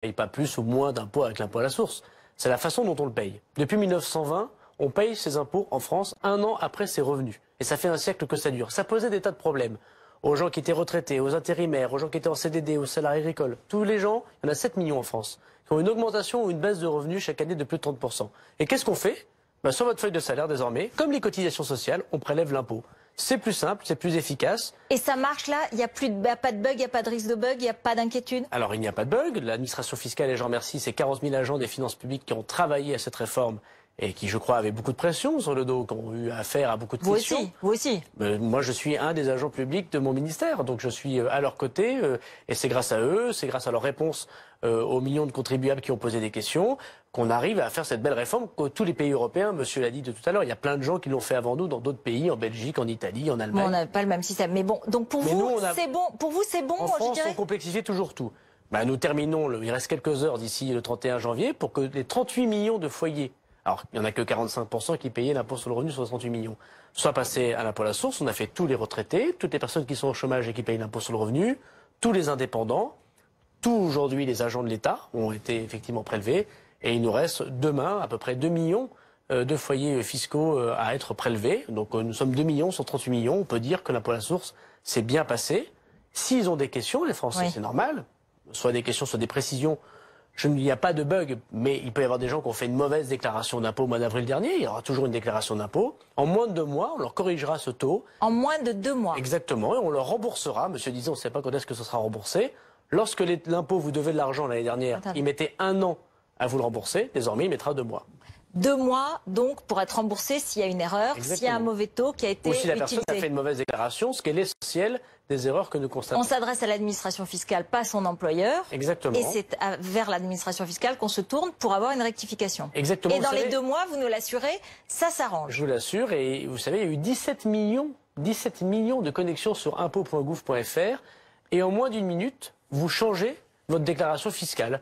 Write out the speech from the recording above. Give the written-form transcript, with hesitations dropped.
paye pas plus ou moins d'impôts avec l'impôt à la source. C'est la façon dont on le paye. Depuis 1920, on paye ses impôts en France un an après ses revenus. Et ça fait un siècle que ça dure. Ça posait des tas de problèmes aux gens qui étaient retraités, aux intérimaires, aux gens qui étaient en CDD, aux salariés agricoles. Tous les gens, il y en a 7 millions en France, qui ont une augmentation ou une baisse de revenus chaque année de plus de 30%. Et qu'est-ce qu'on fait? Sur votre feuille de salaire, désormais, comme les cotisations sociales, on prélève l'impôt. C'est plus simple, c'est plus efficace. Et ça marche là? Il n'y a pas de bug, il n'y a pas de risque de bug, il n'y a pas d'inquiétude? Alors il n'y a pas de bug. L'administration fiscale, et j'en remercie, c'est 40 000 agents des finances publiques qui ont travaillé à cette réforme et qui, je crois, avaient beaucoup de pression sur le dos, qui ont eu affaire à beaucoup de questions. Vous aussi. Moi, je suis un des agents publics de mon ministère, donc je suis à leur côté, et c'est grâce à eux, c'est grâce à leurs réponses aux millions de contribuables qui ont posé des questions, qu'on arrive à faire cette belle réforme que tous les pays européens, monsieur l'a dit de tout à l'heure, il y a plein de gens qui l'ont fait avant nous dans d'autres pays, en Belgique, en Italie, en Allemagne. Bon, on n'a pas le même système, mais bon, donc pour vous, c'est bon. Pour vous, c'est bon. En France, on complexifie toujours tout. Nous terminons, il reste quelques heures d'ici le 31 janvier pour que les 38 millions de foyers, alors il n'y en a que 45% qui payaient l'impôt sur le revenu sur les 38 millions, soient passés à l'impôt à la source. On a fait tous les retraités, toutes les personnes qui sont au chômage et qui payent l'impôt sur le revenu, tous les indépendants, tous aujourd'hui les agents de l'État ont été effectivement prélevés. Et il nous reste demain à peu près 2 millions de foyers fiscaux à être prélevés. Donc nous sommes 2 millions sur 38 millions. On peut dire que l'impôt à la source s'est bien passé. S'ils ont des questions, les Français, oui, c'est normal, soit des questions, soit des précisions. Il n'y a pas de bug, mais il peut y avoir des gens qui ont fait une mauvaise déclaration d'impôt au mois d'avril dernier. Il y aura toujours une déclaration d'impôt. En moins de 2 mois, on leur corrigera ce taux. En moins de 2 mois. Exactement, et on leur remboursera. Monsieur disait, on ne sait pas quand est-ce que ce sera remboursé. Lorsque l'impôt vous devait de l'argent l'année dernière, il mettait 1 an à vous le rembourser. Désormais, il mettra 2 mois. 2 mois, donc, pour être remboursé s'il y a une erreur, s'il y a un mauvais taux qui a été utilisé. Ou si la personne a fait une mauvaise déclaration, ce qui est l'essentiel des erreurs que nous constatons. On s'adresse à l'administration fiscale, pas à son employeur. Exactement. Et c'est vers l'administration fiscale qu'on se tourne pour avoir une rectification. Exactement. Et dans les 2 mois, vous nous l'assurez, ça s'arrange. Je vous l'assure. Et vous savez, il y a eu 17 millions de connexions sur impôts.gouv.fr. Et en moins d'1 minute, vous changez votre déclaration fiscale.